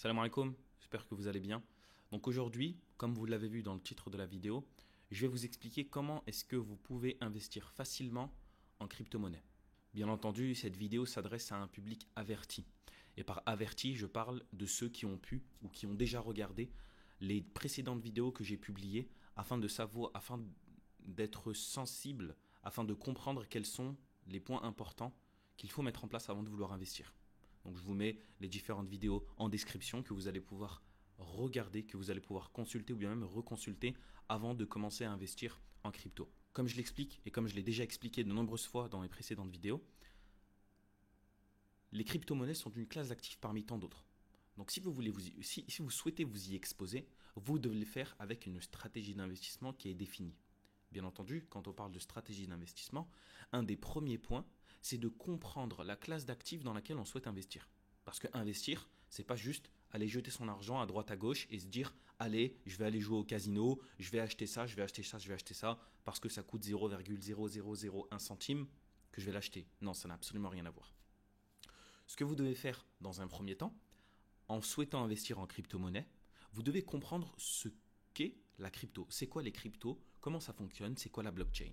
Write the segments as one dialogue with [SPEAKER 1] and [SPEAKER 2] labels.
[SPEAKER 1] Salam alaikum, j'espère que vous allez bien. Donc aujourd'hui, comme vous l'avez vu dans le titre de la vidéo, je vais vous expliquer comment est-ce que vous pouvez investir facilement en crypto-monnaie. Bien entendu, cette vidéo s'adresse à un public averti. Et par averti, je parle de ceux qui ont pu ou qui ont déjà regardé les précédentes vidéos que j'ai publiées afin de savoir, afin d'être sensible, afin de comprendre quels sont les points importants qu'il faut mettre en place avant de vouloir investir. Donc je vous mets les différentes vidéos en description que vous allez pouvoir regarder, que vous allez pouvoir consulter ou bien même reconsulter avant de commencer à investir en crypto. Comme je l'explique et comme je l'ai déjà expliqué de nombreuses fois dans mes précédentes vidéos, les crypto-monnaies sont une classe d'actifs parmi tant d'autres. Donc si vous souhaitez vous y exposer, vous devez le faire avec une stratégie d'investissement qui est définie. Bien entendu, quand on parle de stratégie d'investissement, un des premiers points, c'est de comprendre la classe d'actifs dans laquelle on souhaite investir. Parce que investir, c'est pas juste aller jeter son argent à droite à gauche et se dire allez, je vais aller jouer au casino, je vais acheter ça, je vais acheter ça, je vais acheter ça parce que ça coûte 0,0001 centime que je vais l'acheter. Non, ça n'a absolument rien à voir. Ce que vous devez faire dans un premier temps, en souhaitant investir en crypto-monnaie, vous devez comprendre ce qu'est la crypto. C'est quoi les cryptos? Comment ça fonctionne? C'est quoi la blockchain?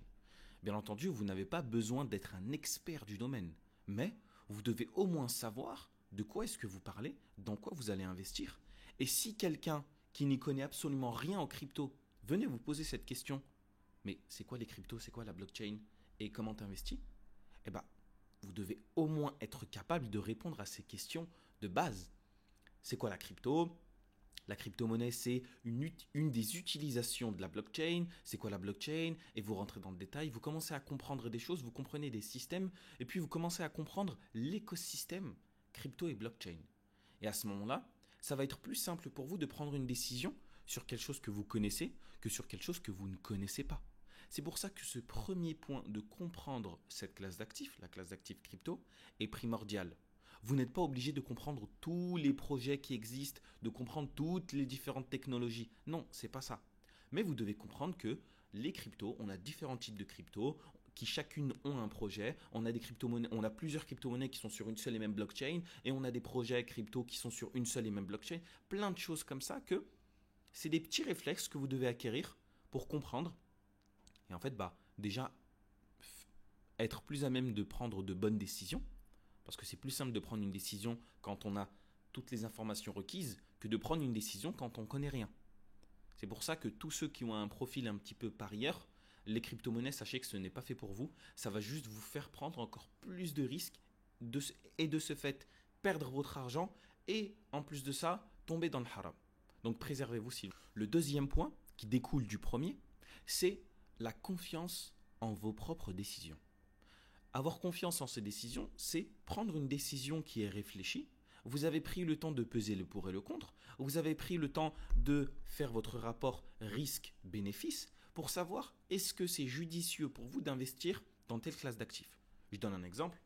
[SPEAKER 1] Bien entendu, vous n'avez pas besoin d'être un expert du domaine, mais vous devez au moins savoir de quoi est-ce que vous parlez, dans quoi vous allez investir. Et si quelqu'un qui n'y connaît absolument rien en crypto venait vous poser cette question, mais c'est quoi les cryptos? C'est quoi la blockchain? Et comment tu investis? Eh bien, vous devez au moins être capable de répondre à ces questions de base. C'est quoi la crypto? La crypto-monnaie, c'est une des utilisations de la blockchain. C'est quoi la blockchain? Et vous rentrez dans le détail, vous commencez à comprendre des choses, vous comprenez des systèmes, et puis vous commencez à comprendre l'écosystème crypto et blockchain. Et à ce moment-là, ça va être plus simple pour vous de prendre une décision sur quelque chose que vous connaissez que sur quelque chose que vous ne connaissez pas. C'est pour ça que ce premier point de comprendre cette classe d'actifs, la classe d'actifs crypto, est primordial. Vous n'êtes pas obligé de comprendre tous les projets qui existent, de comprendre toutes les différentes technologies. Non, c'est pas ça. Mais vous devez comprendre que les cryptos, on a différents types de cryptos qui chacune ont un projet. On a des crypto-monnaies, on a plusieurs crypto-monnaies qui sont sur une seule et même blockchain et on a des projets crypto qui sont sur une seule et même blockchain. Plein de choses comme ça que c'est des petits réflexes que vous devez acquérir pour comprendre. Et en fait, déjà être plus à même de prendre de bonnes décisions. Parce que c'est plus simple de prendre une décision quand on a toutes les informations requises que de prendre une décision quand on ne connaît rien. C'est pour ça que tous ceux qui ont un profil un petit peu parieur, les crypto-monnaies, sachez que ce n'est pas fait pour vous. Ça va juste vous faire prendre encore plus de risques et de ce fait perdre votre argent et en plus de ça, tomber dans le haram. Donc préservez-vous s'il vous plaît. Le deuxième point qui découle du premier, c'est la confiance en vos propres décisions. Avoir confiance en ces décisions, c'est prendre une décision qui est réfléchie. Vous avez pris le temps de peser le pour et le contre. Vous avez pris le temps de faire votre rapport risque-bénéfice pour savoir est-ce que c'est judicieux pour vous d'investir dans telle classe d'actifs. Je donne un exemple.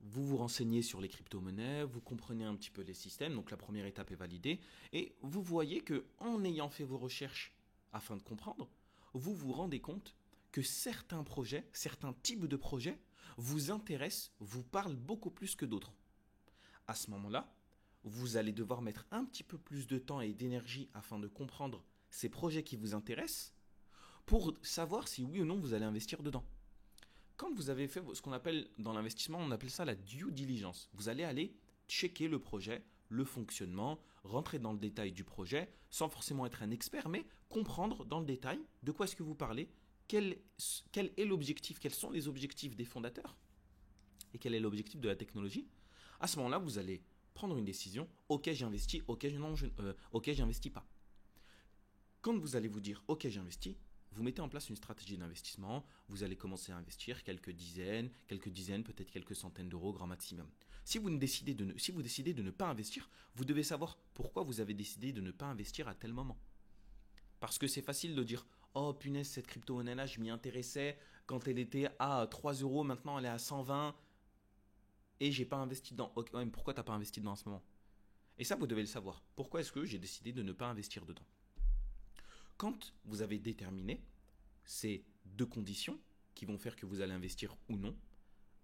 [SPEAKER 1] Vous vous renseignez sur les crypto-monnaies, vous comprenez un petit peu les systèmes, donc la première étape est validée, et vous voyez que en ayant fait vos recherches afin de comprendre, vous vous rendez compte que certains projets, certains types de projets vous intéressent, vous parlent beaucoup plus que d'autres. À ce moment-là, vous allez devoir mettre un petit peu plus de temps et d'énergie afin de comprendre ces projets qui vous intéressent pour savoir si oui ou non vous allez investir dedans. Quand vous avez fait ce qu'on appelle dans l'investissement, on appelle ça la due diligence. Vous allez aller checker le projet, le fonctionnement, rentrer dans le détail du projet, sans forcément être un expert, mais comprendre dans le détail de quoi est-ce que vous parlez, quel est l'objectif, quels sont les objectifs des fondateurs et quel est l'objectif de la technologie. À ce moment-là, vous allez prendre une décision, ok j'investis, ok j'investis pas. Quand vous allez vous dire ok j'investis, vous mettez en place une stratégie d'investissement, vous allez commencer à investir quelques dizaines, peut-être quelques centaines d'euros grand maximum. Si vous décidez de ne pas investir, vous devez savoir pourquoi vous avez décidé de ne pas investir à tel moment. Parce que c'est facile de dire oh punaise, cette crypto-monnaie-là, je m'y intéressais quand elle était à 3 euros, maintenant elle est à 120 et j'ai pas investi dedans. Okay, ouais, mais pourquoi t'as pas investi dedans en ce moment? Et ça, vous devez le savoir. Pourquoi est-ce que j'ai décidé de ne pas investir dedans? Quand vous avez déterminé ces deux conditions qui vont faire que vous allez investir ou non,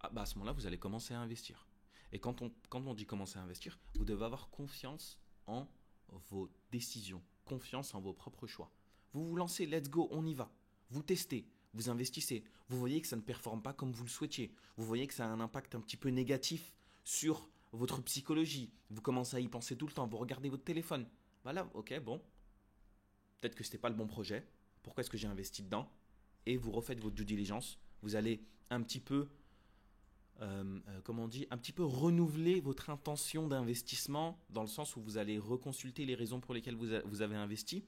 [SPEAKER 1] à ce moment-là, vous allez commencer à investir. Et quand on dit commencer à investir, vous devez avoir confiance en vos décisions, confiance en vos propres choix. Vous vous lancez, let's go, on y va. Vous testez, vous investissez. Vous voyez que ça ne performe pas comme vous le souhaitiez. Vous voyez que ça a un impact un petit peu négatif sur votre psychologie. Vous commencez à y penser tout le temps. Vous regardez votre téléphone. Voilà, ok, bon. Peut-être que ce n'était pas le bon projet. Pourquoi est-ce que j'ai investi dedans? Et vous refaites votre due diligence. Vous allez un petit peu, un petit peu renouveler votre intention d'investissement dans le sens où vous allez reconsulter les raisons pour lesquelles vous avez investi.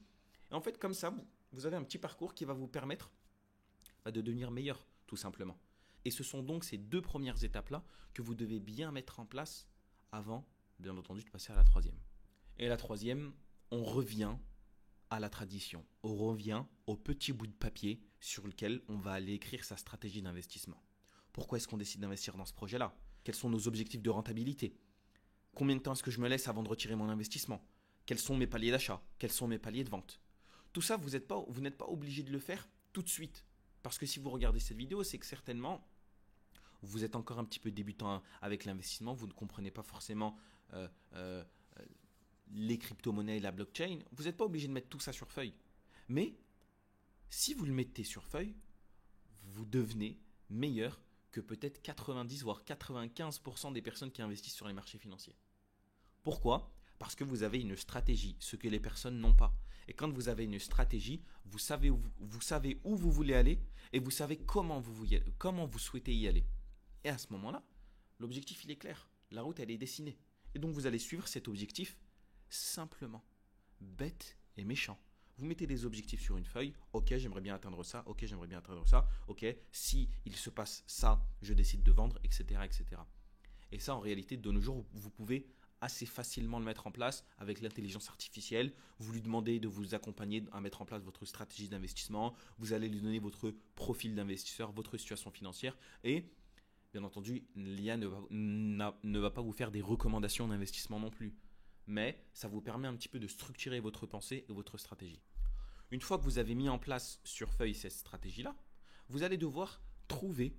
[SPEAKER 1] Et en fait, comme ça, vous avez un petit parcours qui va vous permettre de devenir meilleur, tout simplement. Et ce sont donc ces 2 premières étapes-là que vous devez bien mettre en place avant, bien entendu, de passer à la troisième. Et la troisième, on revient à la tradition. On revient au petit bout de papier sur lequel on va aller écrire sa stratégie d'investissement. Pourquoi est-ce qu'on décide d'investir dans ce projet-là? Quels sont nos objectifs de rentabilité? Combien de temps est-ce que je me laisse avant de retirer mon investissement? Quels sont mes paliers d'achat? Quels sont mes paliers de vente? Tout ça, vous n'êtes pas obligé de le faire tout de suite. Parce que si vous regardez cette vidéo, c'est que certainement, vous êtes encore un petit peu débutant avec l'investissement, vous ne comprenez pas forcément les crypto-monnaies et la blockchain. Vous n'êtes pas obligé de mettre tout ça sur feuille. Mais si vous le mettez sur feuille, vous devenez meilleur que peut-être 90 voire 95% des personnes qui investissent sur les marchés financiers. Pourquoi? Parce que vous avez une stratégie, ce que les personnes n'ont pas. Et quand vous avez une stratégie, vous savez où vous voulez aller et vous savez comment vous souhaitez y aller. Et à ce moment-là, l'objectif il est clair. La route elle est dessinée. Et donc vous allez suivre cet objectif simplement. Bête et méchant. Vous mettez des objectifs sur une feuille. Ok, j'aimerais bien atteindre ça. Ok, j'aimerais bien atteindre ça. Ok, si il se passe ça, je décide de vendre, etc., etc. Et ça, en réalité, de nos jours, vous pouvez assez facilement le mettre en place avec l'intelligence artificielle. Vous lui demandez de vous accompagner à mettre en place votre stratégie d'investissement. Vous allez lui donner votre profil d'investisseur, votre situation financière. Et bien entendu, l'IA ne va pas vous faire des recommandations d'investissement non plus. Mais ça vous permet un petit peu de structurer votre pensée et votre stratégie. Une fois que vous avez mis en place sur feuille cette stratégie-là, vous allez devoir trouver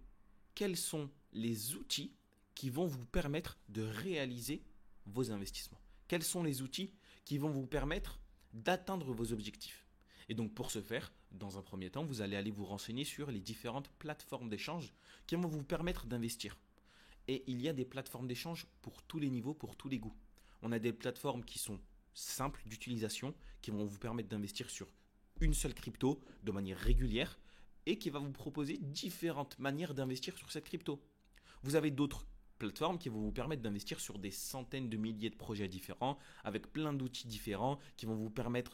[SPEAKER 1] quels sont les outils qui vont vous permettre de réaliser vos investissements. Quels sont les outils qui vont vous permettre d'atteindre vos objectifs? Et donc pour ce faire, dans un premier temps, vous allez aller vous renseigner sur les différentes plateformes d'échange qui vont vous permettre d'investir. Et il y a des plateformes d'échange pour tous les niveaux, pour tous les goûts. On a des plateformes qui sont simples d'utilisation, qui vont vous permettre d'investir sur une seule crypto de manière régulière et qui va vous proposer différentes manières d'investir sur cette crypto. Vous avez d'autres plateformes qui vont vous permettre d'investir sur des centaines de milliers de projets différents avec plein d'outils différents qui vont vous permettre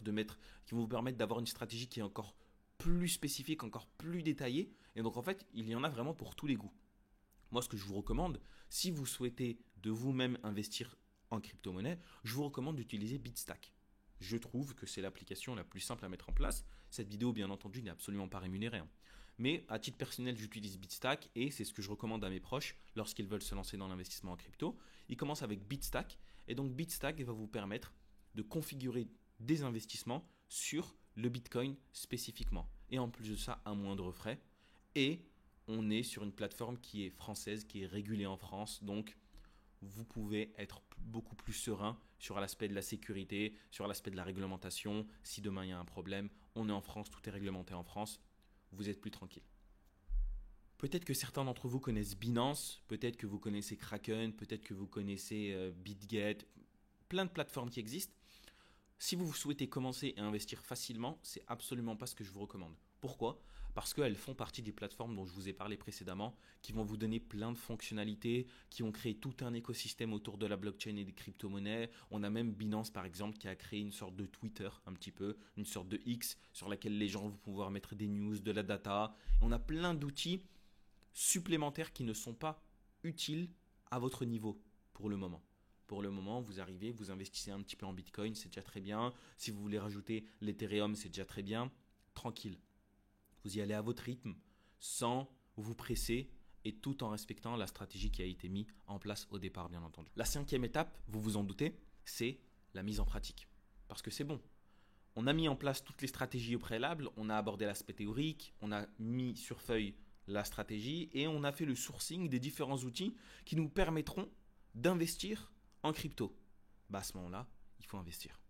[SPEAKER 1] d'avoir une stratégie qui est encore plus spécifique, encore plus détaillée. Et donc en fait, il y en a vraiment pour tous les goûts. Moi, ce que je vous recommande, si vous souhaitez de vous-même investir en crypto-monnaie, je vous recommande d'utiliser BitStack. Je trouve que c'est l'application la plus simple à mettre en place. Cette vidéo, bien entendu, n'est absolument pas rémunérée. Mais à titre personnel, j'utilise BitStack et c'est ce que je recommande à mes proches lorsqu'ils veulent se lancer dans l'investissement en crypto. Ils commencent avec BitStack et donc BitStack va vous permettre de configurer des investissements sur le Bitcoin spécifiquement. Et en plus de ça, à moindre frais. Et on est sur une plateforme qui est française, qui est régulée en France. Donc, vous pouvez être beaucoup plus serein sur l'aspect de la sécurité, sur l'aspect de la réglementation. Si demain il y a un problème, on est en France, tout est réglementé en France, vous êtes plus tranquille. Peut-être que certains d'entre vous connaissent Binance, peut-être que vous connaissez Kraken, peut-être que vous connaissez BitGet, plein de plateformes qui existent. Si vous souhaitez commencer et investir facilement, c'est absolument pas ce que je vous recommande. Pourquoi ? Parce qu'elles font partie des plateformes dont je vous ai parlé précédemment, qui vont vous donner plein de fonctionnalités, qui ont créé tout un écosystème autour de la blockchain et des crypto-monnaies. On a même Binance par exemple qui a créé une sorte de Twitter un petit peu, une sorte de X sur laquelle les gens vont pouvoir mettre des news, de la data. On a plein d'outils supplémentaires qui ne sont pas utiles à votre niveau pour le moment. Pour le moment, vous arrivez, vous investissez un petit peu en Bitcoin, c'est déjà très bien. Si vous voulez rajouter l'Ethereum, c'est déjà très bien. Tranquille. Vous y allez à votre rythme, sans vous presser et tout en respectant la stratégie qui a été mise en place au départ, bien entendu. La 5e étape, vous vous en doutez, c'est la mise en pratique. Parce que c'est bon. On a mis en place toutes les stratégies au préalable, on a abordé l'aspect théorique, on a mis sur feuille la stratégie et on a fait le sourcing des différents outils qui nous permettront d'investir en crypto. À ce moment-là, il faut investir.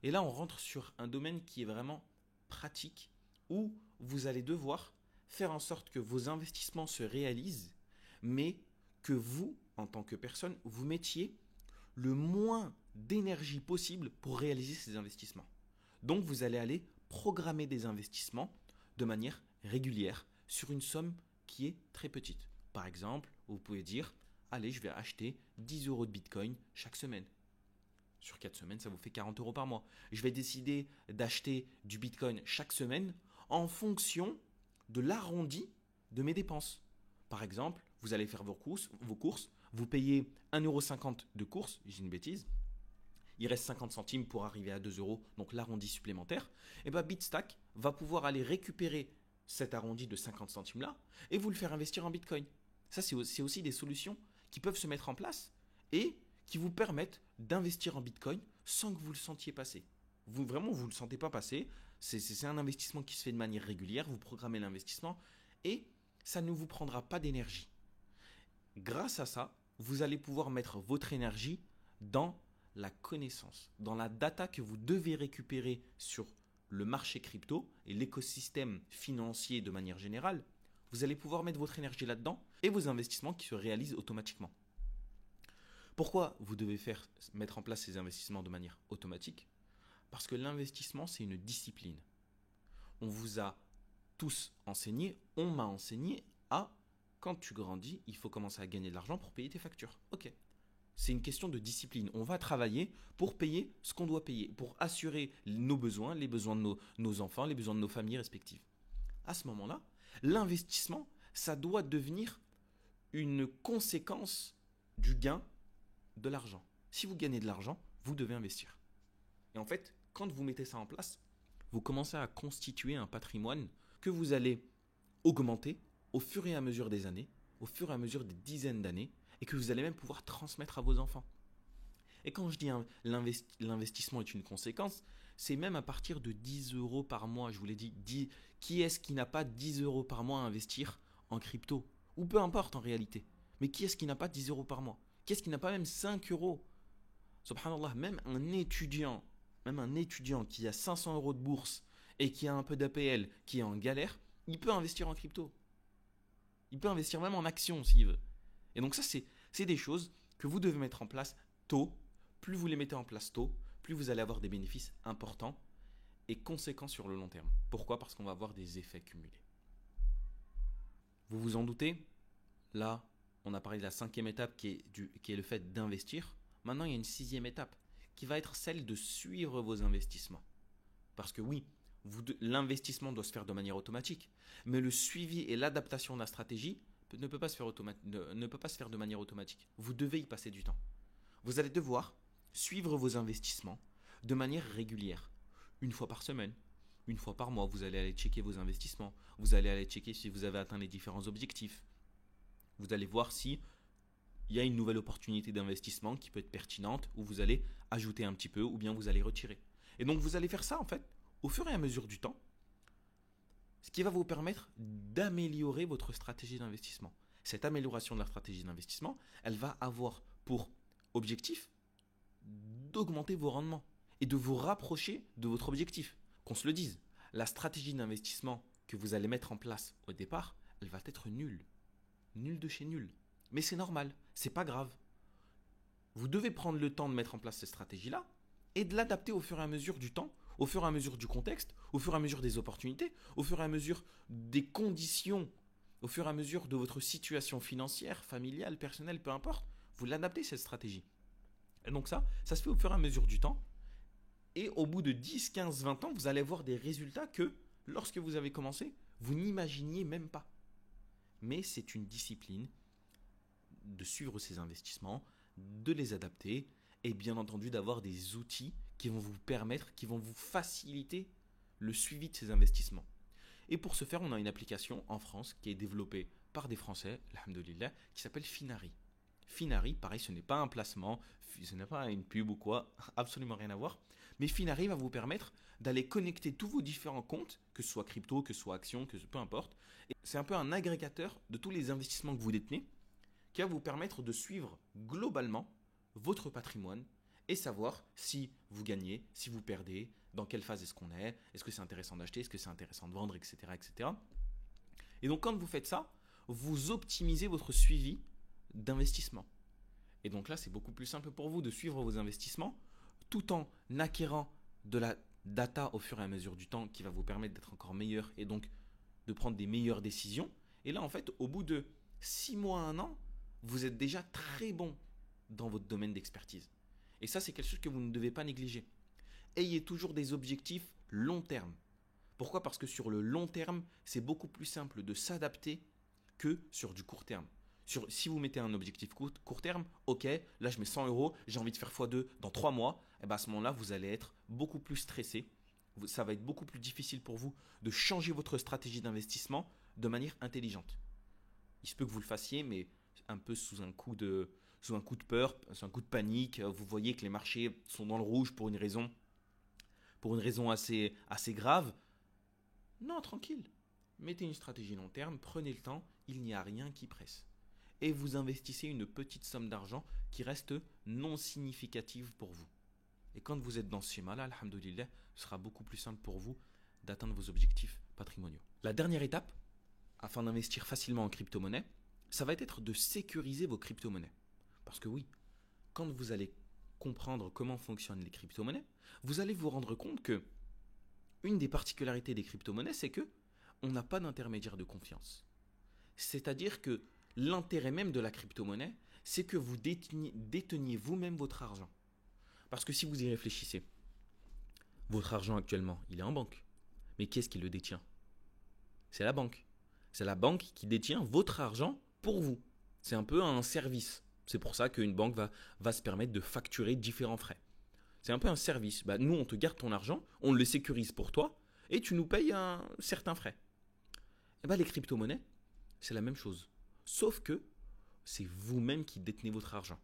[SPEAKER 1] Et là, on rentre sur un domaine qui est vraiment pratique où vous allez devoir faire en sorte que vos investissements se réalisent, mais que vous, en tant que personne, vous mettiez le moins d'énergie possible pour réaliser ces investissements. Donc, vous allez aller programmer des investissements de manière régulière sur une somme qui est très petite. Par exemple, vous pouvez dire, allez, je vais acheter 10 euros de Bitcoin chaque semaine. Sur 4 semaines, ça vous fait 40 euros par mois. Je vais décider d'acheter du Bitcoin chaque semaine en fonction de l'arrondi de mes dépenses. Par exemple, vous allez faire vos courses, vous payez 1,50 € de course, j'ai une bêtise, il reste 50 centimes pour arriver à 2 euros, donc l'arrondi supplémentaire, et bien Bitstack va pouvoir aller récupérer cet arrondi de 50 centimes là et vous le faire investir en Bitcoin. Ça, c'est aussi des solutions qui peuvent se mettre en place et qui vous permettent d'investir en Bitcoin sans que vous le sentiez passer. Vous ne le sentez pas passer, c'est un investissement qui se fait de manière régulière, vous programmez l'investissement et ça ne vous prendra pas d'énergie. Grâce à ça, vous allez pouvoir mettre votre énergie dans la connaissance, dans la data que vous devez récupérer sur le marché crypto et l'écosystème financier de manière générale. Vous allez pouvoir mettre votre énergie là-dedans et vos investissements qui se réalisent automatiquement. Pourquoi vous devez mettre en place ces investissements de manière automatique? Parce que l'investissement, c'est une discipline. On vous a tous enseigné, on m'a enseigné à, quand tu grandis, il faut commencer à gagner de l'argent pour payer tes factures. Ok. C'est une question de discipline. On va travailler pour payer ce qu'on doit payer, pour assurer nos besoins, les besoins de nos enfants, les besoins de nos familles respectives. À ce moment-là, l'investissement, ça doit devenir une conséquence du gain de l'argent. Si vous gagnez de l'argent, vous devez investir. Et en fait, quand vous mettez ça en place, vous commencez à constituer un patrimoine que vous allez augmenter au fur et à mesure des années, au fur et à mesure des dizaines d'années, et que vous allez même pouvoir transmettre à vos enfants. Et quand je dis l'investissement est une conséquence, c'est même à partir de 10 euros par mois. Je vous l'ai dit, qui est-ce qui n'a pas 10 euros par mois à investir en crypto? Ou peu importe en réalité. Mais qui est-ce qui n'a pas 10 euros par mois? Qui est-ce qui n'a pas même 5 euros? Subhanallah, même un étudiant qui a 500 euros de bourse et qui a un peu d'APL, qui est en galère, il peut investir en crypto. Il peut investir même en actions s'il veut. Et donc ça, c'est des choses que vous devez mettre en place tôt. Plus vous les mettez en place tôt, plus vous allez avoir des bénéfices importants et conséquents sur le long terme. Pourquoi? Parce qu'on va avoir des effets cumulés. Vous vous en doutez? Là, on a parlé de la 5e étape qui est le fait d'investir. Maintenant, il y a une 6e étape qui va être celle de suivre vos investissements. Parce que oui, l'investissement doit se faire de manière automatique, mais le suivi et l'adaptation de la stratégie ne peut pas se faire de manière automatique. Vous devez y passer du temps. Vous allez devoir suivre vos investissements de manière régulière. Une fois par semaine, une fois par mois, vous allez aller checker vos investissements. Vous allez aller checker si vous avez atteint les différents objectifs. Vous allez voir si il y a une nouvelle opportunité d'investissement qui peut être pertinente, où vous allez ajouter un petit peu, ou bien vous allez retirer. Et donc vous allez faire ça en fait, au fur et à mesure du temps, ce qui va vous permettre d'améliorer votre stratégie d'investissement. Cette amélioration de la stratégie d'investissement, elle va avoir pour objectif d'augmenter vos rendements et de vous rapprocher de votre objectif. Qu'on se le dise, la stratégie d'investissement que vous allez mettre en place au départ, elle va être nulle. Nulle de chez nulle. Mais c'est normal, c'est pas grave. Vous devez prendre le temps de mettre en place cette stratégie-là et de l'adapter au fur et à mesure du temps, au fur et à mesure du contexte, au fur et à mesure des opportunités, au fur et à mesure des conditions, au fur et à mesure de votre situation financière, familiale, personnelle, peu importe. Vous l'adaptez cette stratégie. Et donc ça se fait au fur et à mesure du temps. Et au bout de 10, 15, 20 ans, vous allez voir des résultats que, lorsque vous avez commencé, vous n'imaginiez même pas. Mais c'est une discipline de suivre ces investissements, de les adapter et bien entendu d'avoir des outils qui vont vous permettre, qui vont vous faciliter le suivi de ces investissements. Et pour ce faire, on a une application en France qui est développée par des Français, alhamdoulilah, qui s'appelle Finari. Finari, pareil, ce n'est pas un placement, ce n'est pas une pub ou quoi, absolument rien à voir. Mais Finari va vous permettre d'aller connecter tous vos différents comptes, que ce soit crypto, que ce soit action, peu importe. Et c'est un peu un agrégateur de tous les investissements que vous détenez, qui va vous permettre de suivre globalement votre patrimoine et savoir si vous gagnez, si vous perdez, dans quelle phase est-ce que c'est intéressant d'acheter, est-ce que c'est intéressant de vendre, etc., etc. Et donc quand vous faites ça, vous optimisez votre suivi d'investissement. Et donc là, c'est beaucoup plus simple pour vous de suivre vos investissements tout en acquérant de la data au fur et à mesure du temps qui va vous permettre d'être encore meilleur et donc de prendre des meilleures décisions. Et là, en fait, au bout de 6 mois, 1 an, vous êtes déjà très bon dans votre domaine d'expertise. Et ça, c'est quelque chose que vous ne devez pas négliger. Ayez toujours des objectifs long terme. Pourquoi ? Parce que sur le long terme, c'est beaucoup plus simple de s'adapter que sur du court terme. Si vous mettez un objectif court terme, ok, là je mets 100 euros, j'ai envie de faire x2 dans 3 mois, et bien à ce moment-là, vous allez être beaucoup plus stressé. Ça va être beaucoup plus difficile pour vous de changer votre stratégie d'investissement de manière intelligente. Il se peut que vous le fassiez, mais un peu sous un coup de peur, sous un coup de panique. Vous voyez que les marchés sont dans le rouge pour une raison assez grave. Non, tranquille. Mettez une stratégie long terme, prenez le temps, il n'y a rien qui presse. Et vous investissez une petite somme d'argent qui reste non significative pour vous. Et quand vous êtes dans ce schéma-là, alhamdoulilah, ce sera beaucoup plus simple pour vous d'atteindre vos objectifs patrimoniaux. La dernière étape, afin d'investir facilement en crypto-monnaie, ça va être de sécuriser vos crypto-monnaies. Parce que oui, quand vous allez comprendre comment fonctionnent les crypto-monnaies, vous allez vous rendre compte que une des particularités des crypto-monnaies, c'est que on n'a pas d'intermédiaire de confiance. C'est-à-dire que l'intérêt même de la crypto-monnaie, c'est que vous déteniez vous-même votre argent. Parce que si vous y réfléchissez, votre argent actuellement, il est en banque. Mais qui est-ce qui le détient ? C'est la banque. C'est la banque qui détient votre argent pour vous. C'est un peu un service. C'est pour ça qu'une banque va se permettre de facturer différents frais. C'est un peu un service. Nous, on te garde ton argent, on le sécurise pour toi et tu nous payes un certain frais. Et les crypto-monnaies, c'est la même chose. Sauf que c'est vous-même qui détenez votre argent.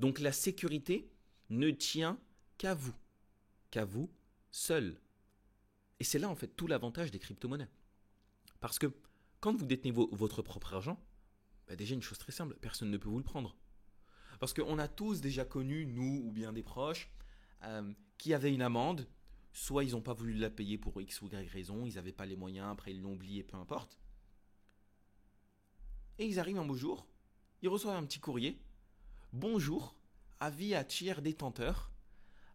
[SPEAKER 1] Donc la sécurité ne tient qu'à vous seul. Et c'est là en fait tout l'avantage des crypto-monnaies. Parce que quand vous détenez votre propre argent, déjà une chose très simple, personne ne peut vous le prendre. Parce qu'on a tous déjà connu, nous ou bien des proches, qui avaient une amende, soit ils n'ont pas voulu la payer pour X ou Y raison, ils n'avaient pas les moyens, après ils l'ont oublié, peu importe. Et ils arrivent un beau jour, ils reçoivent un petit courrier. Bonjour, avis à tiers détenteur,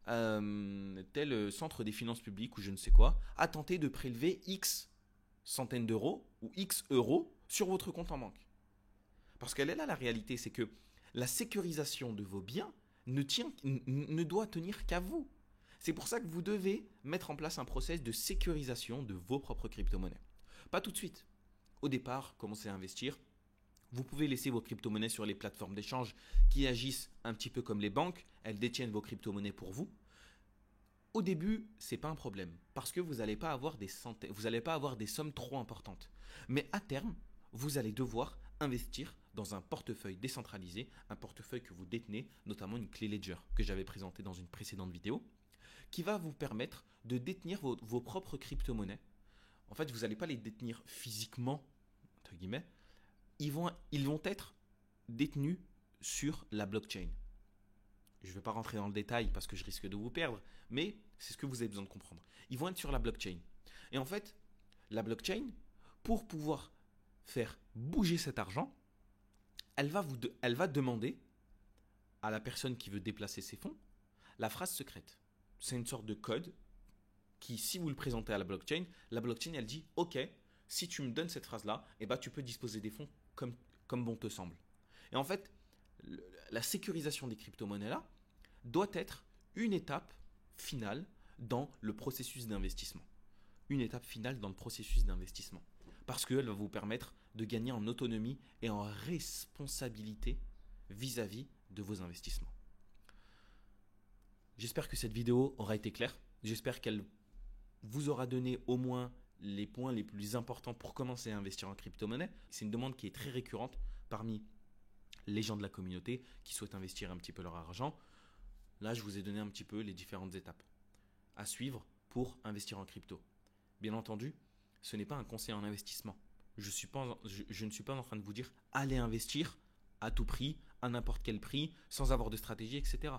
[SPEAKER 1] tel centre des finances publiques ou je ne sais quoi, a tenté de prélever X centaines d'euros ou X euros sur votre compte en banque. Parce qu'elle est là la réalité, c'est que la sécurisation de vos biens ne doit tenir qu'à vous. C'est pour ça que vous devez mettre en place un process de sécurisation de vos propres crypto-monnaies. Pas tout de suite. Au départ, commencez à investir. Vous pouvez laisser vos crypto-monnaies sur les plateformes d'échange qui agissent un petit peu comme les banques. Elles détiennent vos crypto-monnaies pour vous. Au début, ce n'est pas un problème parce que vous n'allez pas avoir des sommes trop importantes. Mais à terme, vous allez devoir investir dans un portefeuille décentralisé, un portefeuille que vous détenez, notamment une clé Ledger que j'avais présentée dans une précédente vidéo, qui va vous permettre de détenir vos propres crypto-monnaies. En fait, vous n'allez pas les détenir physiquement, entre guillemets, ils vont être détenus sur la blockchain. Je ne vais pas rentrer dans le détail parce que je risque de vous perdre, mais c'est ce que vous avez besoin de comprendre. Ils vont être sur la blockchain. Et en fait, la blockchain, pour pouvoir faire bouger cet argent, elle va demander à la personne qui veut déplacer ses fonds la phrase secrète. C'est une sorte de code qui, si vous le présentez à la blockchain elle dit « Ok, si tu me donnes cette phrase-là, tu peux disposer des fonds comme bon te semble. » Et en fait, la sécurisation des crypto-monnaies-là doit être une étape finale dans le processus d'investissement. Une étape finale dans le processus d'investissement. Parce qu'elle va vous permettre de gagner en autonomie et en responsabilité vis-à-vis de vos investissements. J'espère que cette vidéo aura été claire. J'espère qu'elle vous aura donné au moins les points les plus importants pour commencer à investir en crypto-monnaie. C'est une demande qui est très récurrente parmi les gens de la communauté qui souhaitent investir un petit peu leur argent. Là, je vous ai donné un petit peu les différentes étapes à suivre pour investir en crypto. Bien entendu, ce n'est pas un conseil en investissement. Je ne suis pas en train de vous dire allez investir à tout prix, à n'importe quel prix, sans avoir de stratégie, etc.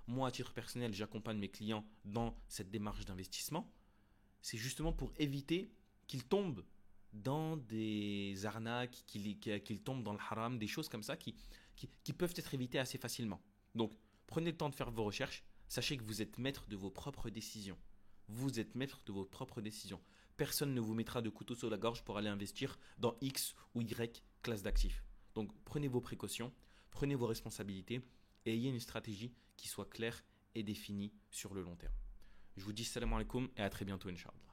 [SPEAKER 1] Moi, à titre personnel, j'accompagne mes clients dans cette démarche d'investissement. C'est justement pour éviter qu'ils tombent dans des arnaques, qu'ils tombent dans le haram, des choses comme ça qui peuvent être évitées assez facilement. Donc, prenez le temps de faire vos recherches. Sachez que vous êtes maître de vos propres décisions. Vous êtes maître de vos propres décisions. Personne ne vous mettra de couteau sur la gorge pour aller investir dans X ou Y classe d'actifs. Donc, prenez vos précautions, prenez vos responsabilités et ayez une stratégie qui soit claire et définie sur le long terme. Je vous dis salam alaikum et à très bientôt, Inch'Allah.